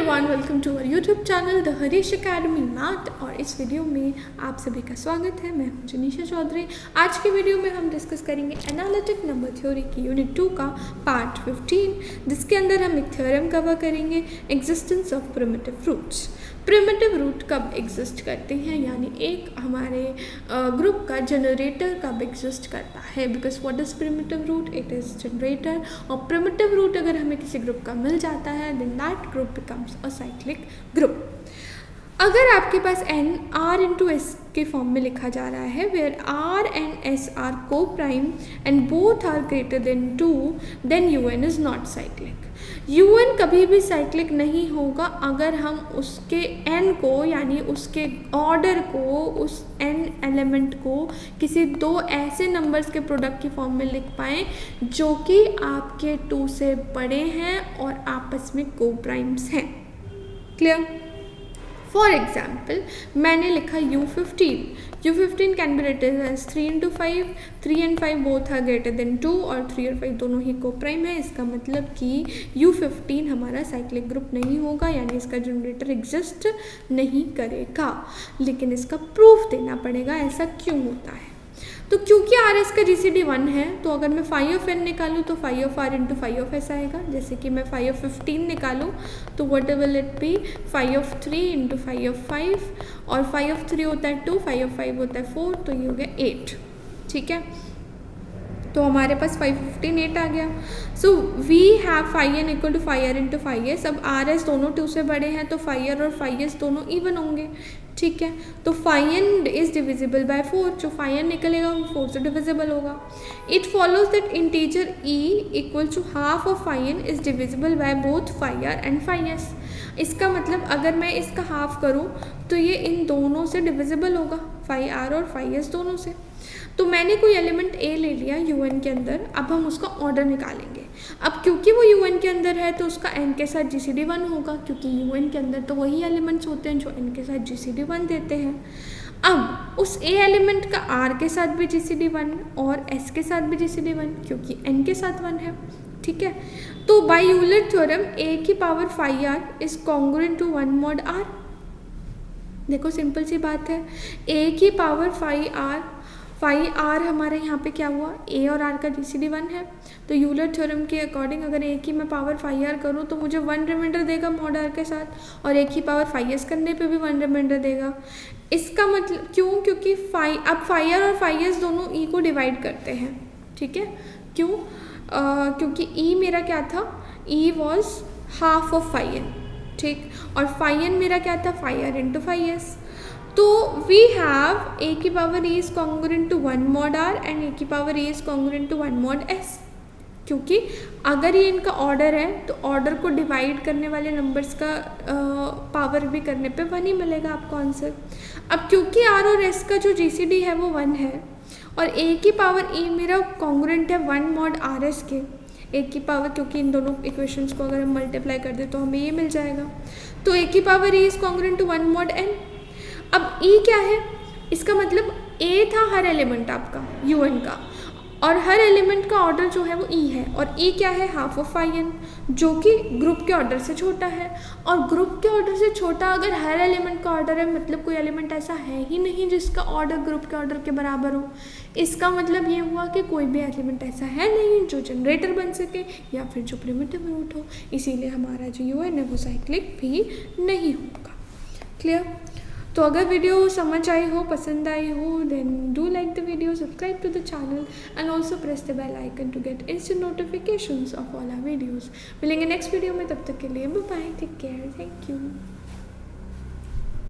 Everyone, welcome to our YouTube channel the Harish academy math. और इस video में आप सभी का स्वागत है। मैं हूं जनीशा चौधरी। आज की वीडियो में हम डिस्कस करेंगे एनालिटिक नंबर थ्योरी की यूनिट 2 का पार्ट 15, जिसके अंदर हम एक थ्योरम कवर करेंगे, existence of primitive roots. Primitive root कब एग्जिस्ट करते हैं, यानी एक हमारे ग्रुप का जनरेटर कब एग्जिस्ट करता है। Because what is primitive root? It is generator. और प्रिमिटिव रूट अगर हमें किसी ग्रुप का मिल जाता है, then that group becomes a cyclic group. अगर आपके पास n r इंटू एस के फॉर्म में लिखा जा रहा है, where r and s are coprime and both are greater than 2, then un is not cyclic. un कभी भी साइक्लिक नहीं होगा अगर हम उसके n को, यानी उसके ऑर्डर को, उस n एलिमेंट को किसी दो ऐसे नंबर्स के प्रोडक्ट की फॉर्म में लिख पाएँ जो कि आपके 2 से बड़े हैं और आपस में को प्राइम्स हैं। क्लियर? फॉर एग्जाम्पल मैंने लिखा U15 can be written as 3 into 5, 3 and 5 both are greater than 2 और 3 और 5 दोनों ही को प्राइम है। इसका मतलब कि U15 हमारा साइक्लिक ग्रुप नहीं होगा, यानी इसका जनरेटर एग्जिस्ट नहीं करेगा। लेकिन इसका प्रूफ देना पड़ेगा। ऐसा क्यों होता है? तो क्योंकि आर एस का जीसीडी 1 है, तो अगर मैं फाई ऑफ एन निकालूँ तो phi of r into phi of s आएगा। जैसे कि मैं फाई ऑफ 15 निकालूँ तो what will it be? Phi of 3 into phi of 5, और फाई ऑफ 3 होता है 2, फाई ऑफ 5 होता है 4, तो ये हो गया 8। ठीक है, तो हमारे पास 5 15 8 आ गया। So we have phi n equal to phi are into phi s. अब आर एस दोनों 2 से बड़े हैं तो फाई आर और फाई एस दोनों इवन होंगे। ठीक है, तो phi n is divisible by 4, जो फाई एन निकलेगा वो 4 से डिविजिबल होगा। It follows that integer e equal to half of phi n is divisible by both phi r and phi s. इसका मतलब अगर मैं इसका हाफ करूँ तो ये इन दोनों से डिविजिबल होगा, फाई आर और फाई एस दोनों से। तो मैंने कोई एलिमेंट ए ले लिया UN के अंदर, अब हम उसका ऑर्डर निकालेंगे। अब क्योंकि वो UN के अंदर है तो उसका n के साथ GCD 1 होगा, क्योंकि UN के अंदर तो वही एलिमेंट्स होते हैं जो n के साथ GCD 1 देते हैं। अब उस A एलिमेंट का R के साथ भी GCD 1 और S के साथ भी GCD 1, क्योंकि n के साथ 1 है। ठीक है, तो बाय यूलर थ्योरम A की power phi R is congruent to 1 mod R। देखो सिंपल सी बात है, A की पावर फाई आर हमारे यहाँ पे क्या हुआ? ए और आर का जीसीडी 1 है, तो यूलर थ्योरम के अकॉर्डिंग अगर ए की मैं पावर फाई आर करूँ तो मुझे 1 रिमाइंडर देगा मॉड आर के साथ, और ए की पावर फाई एस करने पे भी 1 रिमाइंडर देगा। इसका मतलब क्यों? क्योंकि अब फाई आर और फाई एस दोनों ई को डिवाइड करते हैं। ठीक है, क्यों? क्योंकि ई मेरा क्या था? E was half of phi N. ठीक, और फाई एन मेरा क्या था? Phi are into phi S. तो वी हैव ए की power E is congruent to 1 mod r and A की power A is congruent to 1 mod s, क्योंकि अगर ये इनका ऑर्डर है तो ऑर्डर को डिवाइड करने वाले नंबर्स का पावर भी करने पे 1 ही मिलेगा आपको आंसर। अब क्योंकि r और s का जो जीसीडी है वो 1 है और a की पावर e मेरा कॉन्ग्रुएंट है 1 mod rs के, a की पावर, क्योंकि इन दोनों इक्वेशंस को अगर हम मल्टीप्लाई कर दें तो हमें ये मिल जाएगा। तो a की power e is congruent to 1 mod n। अब E क्या है? इसका मतलब A था हर एलिमेंट आपका UN का, और हर एलिमेंट का ऑर्डर जो है वो E है, और E क्या है? हाफ ऑफ फाई एन, जो कि ग्रुप के ऑर्डर से छोटा है। और ग्रुप के ऑर्डर से छोटा अगर हर एलिमेंट का ऑर्डर है, मतलब कोई एलिमेंट ऐसा है ही नहीं जिसका ऑर्डर ग्रुप के ऑर्डर के बराबर हो। इसका मतलब ये हुआ कि कोई भी एलिमेंट ऐसा है नहीं जो जनरेटर बन सके या फिर जो प्रिमिटिव रूट हो, इसीलिए हमारा जो UN है वो साइक्लिक भी नहीं होगा। क्लियर? तो अगर वीडियो समझ आई हो, पसंद आई हो, then do like the video, subscribe to the channel and also press the bell icon to get instant notifications of all our videos. मिलेंगे नेक्स्ट वीडियो में, तब तक के लिए bye bye, take care, thank you.